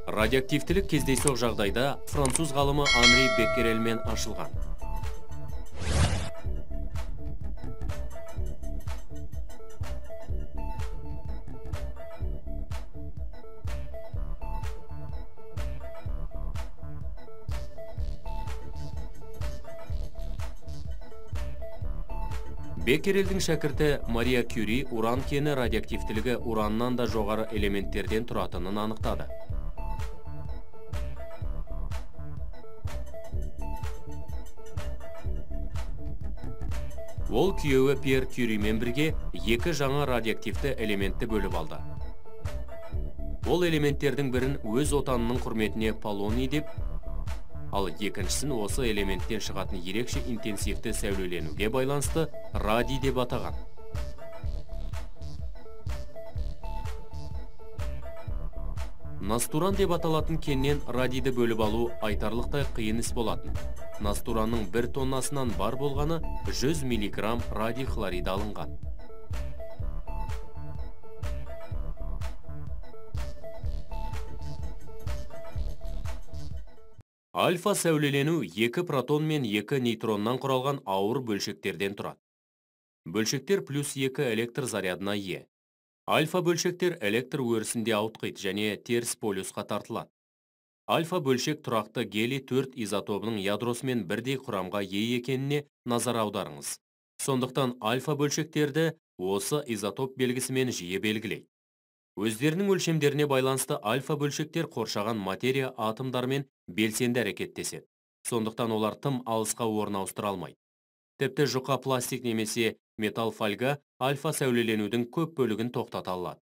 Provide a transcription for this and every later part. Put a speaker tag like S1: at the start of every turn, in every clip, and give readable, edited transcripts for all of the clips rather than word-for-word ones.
S1: Радиоактивтілік кездейсоқ жағдайда француз ғалымы Анри Беккерельмен ашылған. Беккерельдің шәкірті Мария Кюри уран кені радиоактивтілігі ураннан да жоғары элементтерден тұратынын анықтады. Ол күйеуі Пьер Кюримен бірге екі жаңа радиоактивті элементті бөліп алды. Ол элементтердің бірін өз отанының құрметіне полоний деп, ал екіншісін осы элементтен шығатын ерекше интенсивті сәулеленуге байланысты радий деп атаған. Настуран деп аталатын кеннен радийді бөліп алу айтарлықтай қиын іс болатын. Настуранның 1 тоннасынан бар болғаны 100 миллиграмм радий хлорид алынған. Альфа сәулелену 2 протон мен 2 нейтроннан құралған ауыр бөлшектерден тұрады. Бөлшектер плюс 2 электр зарядына ие. Альфа бөлшектер электр өрісінде ауытқиды және теріс полюсқа тартылады. Альфа бөлшек тұрақты гелий 4 изотопының ядросымен бірдей құрамға ие екеніне назар аударыңыз. Сондықтан альфа бөлшектерді осы изотоп белгісімен жиі белгілейді. Өздерінің өлшемдеріне байланысты альфа бөлшектер қоршаған материя атомдармен белсенді әрекеттеседі. Сондықтан олар тым алысқа орын ауыстыра алмайды. Тіпті жұқа пластик немесе металл фольга альфа сәулеленудің көп бөлігін тоқтата алады.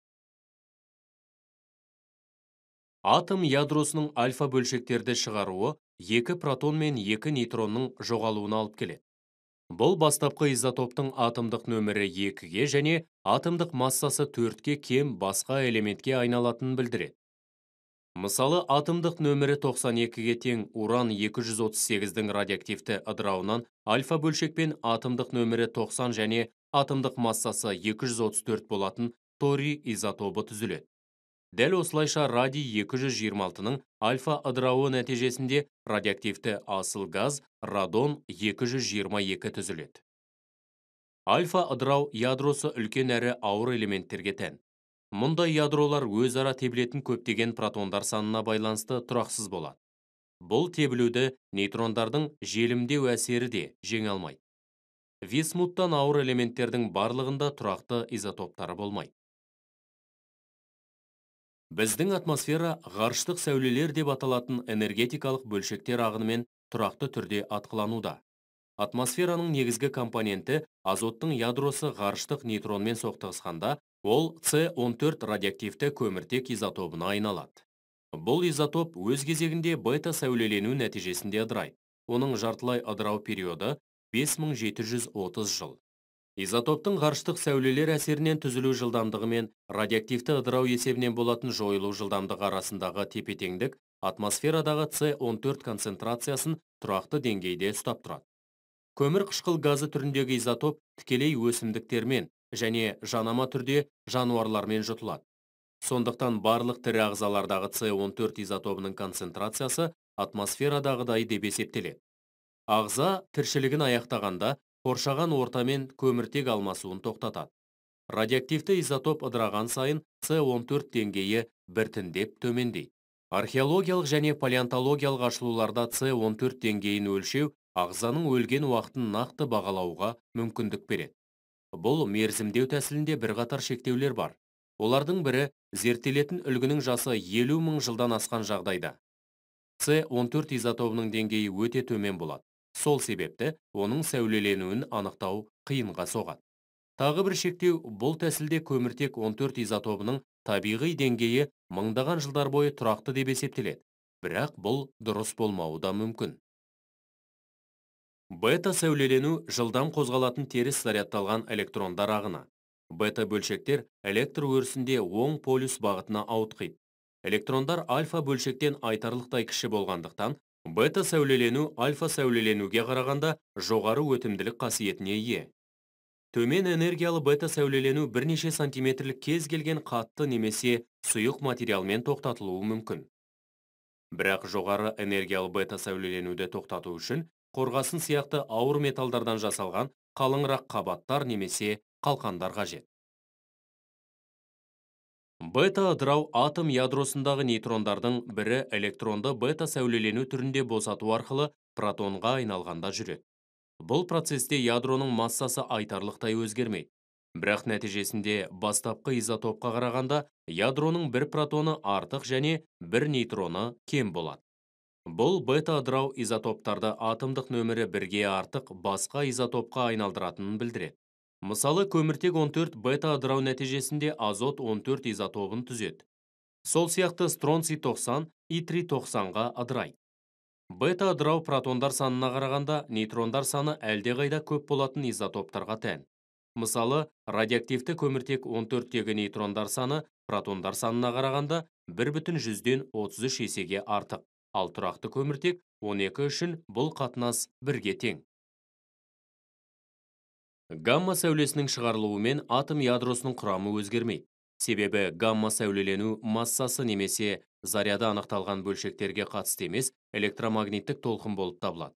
S1: Атом ядросының альфа бөлшектерді шығаруы 2 протон мен 2 нейтронның жоғалуына алып келеді. Бұл бастапқы изотоптың атомдық нөмірі 2-ге және атомдық массасы 4-ке кем басқа элементке айналатынын білдіреді. Мысалы, атомдық нөмірі 92-ге тең уран 238-дің радиоактивті ыдырауынан альфа бөлшекпен атомдық нөмірі 90 және атомдық массасы 234 болатын торий изотопы түзіледі. Дәл осылайша радий 226-ның альфа ыдырауы нәтижесінде радиоактивті асыл газ радон 222 түзіледі. Альфа ыдырау ядросы үлкен әрі ауыр элементтерге тән. Мұндай ядролар өзара тебілетін көптеген протондар санына байланысты тұрақсыз болады. Бұл тебілуді нейтрондардың желімдеу әсері де жеңе алмайды. Висмуттан ауыр элементтердің барлығында тұрақты изотоптары болмайды. Біздің атмосфера ғарыштық сәулелер деп аталатын энергетикалық бөлшектер ағынымен тұрақты түрде атқылануда. Атмосфераның негізгі компоненті азоттың ядросы ғарыштық нейтронмен соқтығысқанда, ол С14 радиоактивті көміртек изотопына айналады. Бұл изотоп өз кезегінде бета сәулелену нәтижесінде ыдырайды. Оның жартылай ыдырау периоды 5730 жыл. Изотоптың ғарыштық сәулелер әсерінен түзілу жылдамдығы мен радиоактивті ыдырау есебінен болатын жойылу жылдамдығы арасындағы тепе-теңдік атмосферадағы С14 концентрациясын тұрақты деңгейде ұстап тұрады. Көмір қышқыл газы түріндегі изотоп тікелей өсімдіктермен және жанама түрде жануарлармен жұтылады. Сондықтан барлық тірі ағзалардағы С14 изотопының концентрациясы атмосферадағыдай деп есептеледі. Ағза тіршілігін аяқтағанда қоршаған ортамен көміртек алмасуын тоқтатады. Радиоактивті изотоп ыдыраған сайын С14 деңгейі біртіндеп төмендейді. Археологиялық және палеонтологиялық ашылуларда С14 деңгейін өлшеу ағзаның өлген уақытын нақты бағалауға мүмкіндік береді. Бұл мерзімдеу тәсілінде бірқатар шектеулер бар. Олардың бірі зерттелетін үлгінің жасы 50 мың жылдан асқан жағдайда. С14 изотопының деңгейі өте төмен болады. Сол себепті оның сәулеленуін анықтау қиынға соғады. Тағы бір шектеу, бұл тәсілде көміртек 14 изотопының табиғи деңгейі мыңдаған жылдар бойы тұрақты деп есептеледі. Бірақ бұл дұрыс болмауы да мүмкін. Бета сәулелену жылдам қозғалатын теріс зарядталған электрондар ағыны. Бета бөлшектер электр өрісінде оң полюс бағытына ауытқиды. Электрондар альфа бөлшектен айтарлықтай кіші болғандықтан, бета сәулелену альфа сәулеленуге қарағанда жоғары өтімділік қасиетіне ие. Төмен энергиялы бета сәулелену бірнеше сантиметрлік кез келген қатты немесе сұйық материалмен тоқтатылуы мүмкін. Бірақ жоғары энергиялы бета сәулеленуді тоқтату үшін қорғасын сияқты ауыр металдардан жасалған қалыңырақ қабаттар немесе қалқандар қажет. Бета ыдырау атом ядросындағы нейтрондардың бірі электронды бета сәулелену түрінде босату арқылы протонға айналғанда жүреді. Бұл процесте ядроның массасы айтарлықтай өзгермейді. Бірақ нәтижесінде бастапқы изотопқа қарағанда ядроның бір протоны артық және бір нейтроны кем болады. Бұл бета ыдырау изотоптарды атомдық нөмірі бірге артық басқа изотопқа айналдыратынын білдіреді. Мысалы, көміртек 14 бета ыдырау нәтижесінде азот 14 изотопын түзеді. Сол сияқты стронций 90, итрий 90-ға ыдырайды. Бета ыдырау протондар санына қарағанда нейтрондар саны әлдеқайда көп болатын изотоптарға тән. Мысалы, радиоактивті көміртек 14-тегі нейтрондар саны протондар санына қарағанда 1,33 есеге артық, ал тұрақты көміртек 12 үшін бұл қатынас 1-ге тең. Гамма сәулесінің шығарылуымен атом ядросының құрамы өзгермейді. Себебі гамма сәулелену массасы немесе заряды анықталған бөлшектерге қатысты емес, электромагниттік толқын болып табылады.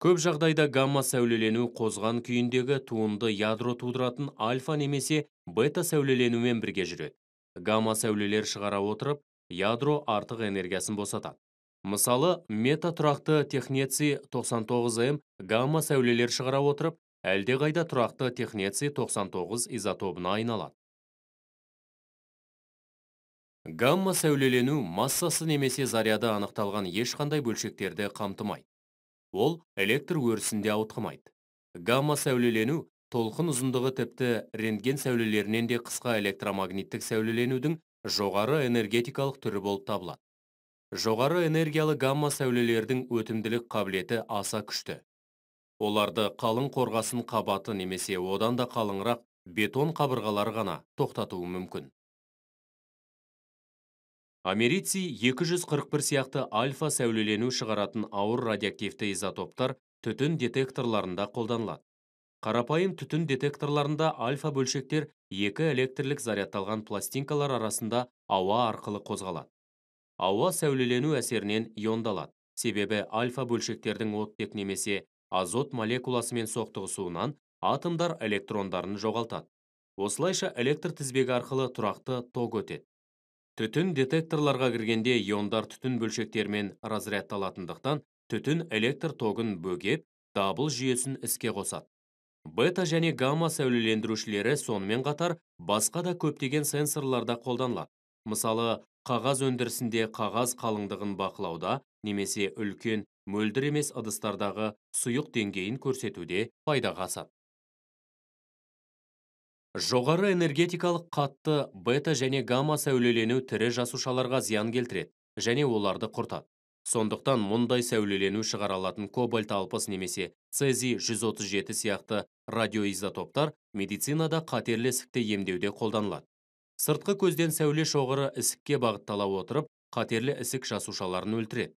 S1: Көп жағдайда гамма сәулелену қозған күйіндегі туынды ядро тудыратын альфа немесе бета сәулеленумен бірге жүреді. Гамма сәулелер шығара отырып, ядро артық энергиясын босатады. Мысалы, мета тұрақты технеций 99М гамма сәулелер шығара отырып, әлдеқайда тұрақты технеций 99 изотопына айналады. Гамма сәулелену массасы немесе заряды анықталған ешқандай бөлшектерді қамтымайды. Ол электр өрісінде ауытқымайды. Гамма сәулелену толқын ұзындығы тіпті рентген сәулелерінен де қысқа электромагниттік сәулеленудің жоғары энергетикалық түрі болып табылады. Жоғары энергиялы гамма сәулелердің өтімділік қабілеті аса күшті. Оларды қалың қорғасын қабаты немесе одан да қалыңырақ бетон қабырғалары ғана тоқтатуы мүмкін. Америций 241 сияқты альфа сәулелену шығаратын ауыр радиоактивті изотоптар түтін детекторларында қолданылады. Қарапайым түтін детекторларында альфа бөлшектер екі электрлік зарядталған пластинкалар арасында ауа арқылы қозғалады. Ауа сәулелену әсерінен иондалады. Себебі альфа бөлшектердің оттек немесе азот молекуласымен соқтығысуынан атомдар электрондарын жоғалтады. Осылайша электр тізбегі арқылы тұрақты ток өтеді. Түтін детекторларға кіргенде иондар түтін бөлшектермен разрядталатындықтан түтін электр тогын бөгеп, дабыл жүйесін іске қосады. Бета және гамма сәулелендірушілері сонымен қатар басқа да көптеген сенсорларда қолданылады. Мысалы, қағаз өндірісінде қағаз қалыңдығын бақылауда немесе үлкен мөлдір емес ыдыстардағы сұйық деңгейін көрсетуде пайдаға асады. Жоғары энергетикалық қатты бета және гамма сәулелену тірі жасушаларға зиян келтіреді және оларды құртады. Сондықтан мұндай сәулелену шығара алатын кобальт 60 немесе цезий 137 сияқты радиоизотоптар медицинада қатерлі ісікті емдеуде қолданылады. Сыртқы көзден сәуле шоғыры ісікке бағыттала отырып, қатерлі ісік жасушаларын өлтіреді.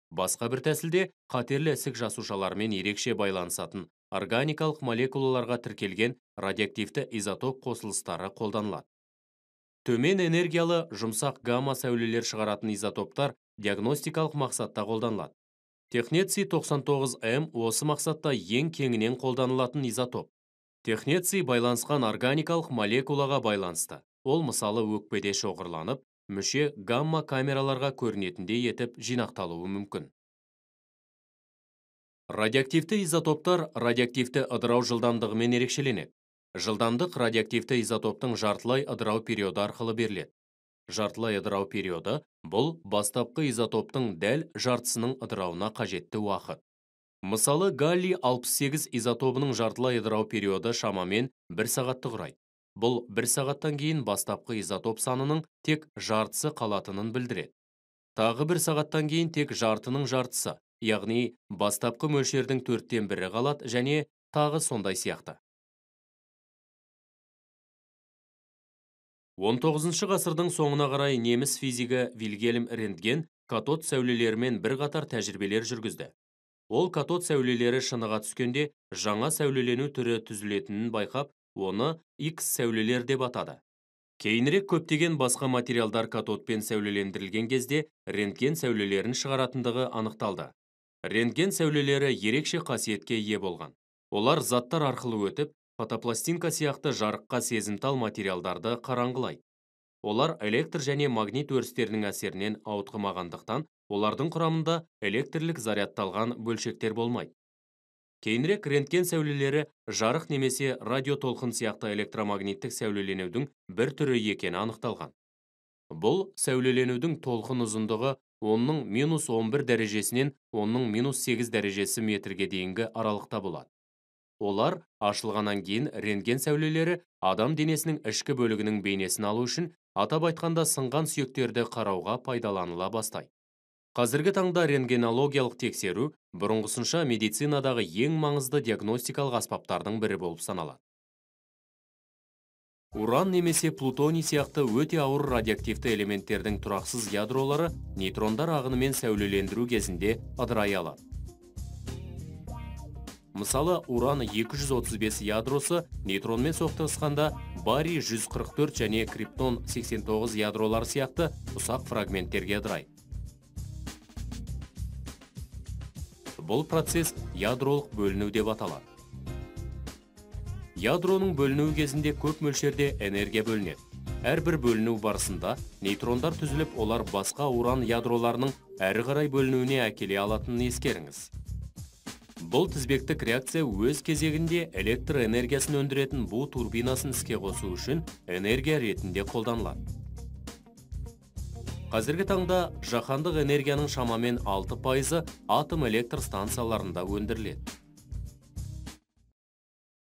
S1: Басқа бір тәсілде қатерлі ісік жасушалармен ерекше байланысатын органикалық молекулаларға тіркелген радиоактивті изотоп қосылыстары қолданылады. Төмен энергиялы жұмсақ гамма сәулелер шығаратын изотоптар диагностикалық мақсатта қолданылады. Технеций 99М осы мақсатта ең кеңінен қолданылатын изотоп. Технеций байланысқан органикалық молекулаға байланысты. Ол мысалы өкпеде шоғырланып, мүше гамма камераларға көрінетіндей етіп жинақталуы мүмкін. Радиоактивті изотоптар радиоактивті ыдырау жылдамдығымен ерекшеленеді. Жылдамдық радиоактивті изотоптың жартылай ыдырау периоды арқылы беріледі. Жартылай ыдырау периоды бұл бастапқы изотоптың дәл жартысының ыдырауына қажетті уақыт. Мысалы, галлий 68 изотопының жартылай ыдырау периоды шамамен 1 сағатты құрайды. Бұл 1 сағаттан кейін бастапқы изотоп санының тек жартысы қалатынын білдіреді. Тағы 1 сағаттан кейін тек жартының жартысы, яғни бастапқы мөлшердің 4-тен 1-і қалады және тағы сондай сияқты. 19 ғасырдың соңына қарай неміс физигі Вильгельм Рентген катод сәулелерімен бір қатар тәжірибелер жүргізді. Ол катод сәулелері шыныға түскенде жаңа сәулелену түрі түзілетінін байқап, оны X сәулелер деп атады. Кейінірек көптеген басқа материалдар катодпен сәулелендірілген кезде рентген сәулелерін шығаратындығы анықталды. Рентген сәулелері ерекше қасиетке ие болған. Олар заттар арқылы өтіп, фотопластинка сияқты жарыққа сезімтал материалдарды қараңғылайды. Олар электр және магнит өрістерінің әсерінен ауытқымағандықтан, олардың құрамында электрлік зарядталған бөлшектер болмайды. Кейінірек рентген сәулелері жарық немесе радиотолқын сияқты электромагниттік сәулеленудің бір түрі екені анықталған. Бұл сәулеленудің толқын ұзындығы 10-11 дәрежесінен 10-8 дәрежесі метрге дейінгі аралықта болады. Олар ашылғаннан кейін рентген сәулелері адам денесінің ішкі бөлігінің бейнесін алу үшін, атап айтқанда сынған сүйектерді қарауға пайдаланыла бастайды. Қазіргі таңда рентгенологиялық тексеру бұрынғысынша медицинадағы ең маңызды диагностикалық аспаптардың бірі болып саналады. Уран немесе плутоний сияқты өте ауыр радиоактивті элементтердің тұрақсыз ядролары нейтрондар ағынымен сәулелендіру кезінде ыдырай алады. Мысалы, уран 235 ядросы нейтронмен соқтығысқанда барий 144 және криптон 89 ядролар сияқты ұсақ фрагменттерге ыдырайды. Бұл процесс ядролық бөліну деп аталады. Ядроның бөлінуі кезінде көп мөлшерде энергия бөлінеді. Әрбір бөліну барысында нейтрондар түзіліп, олар басқа уран ядроларының әрі қарай бөлінуіне әкеле алатынын ескеріңіз. Бұл тізбектік реакция өз кезегінде электр энергиясын өндіретін бу турбинасын іске қосу үшін энергия ретінде қолданылады. Қазіргі таңда жаһандық энергияның шамамен 6% атом электр станцияларында өндіріледі.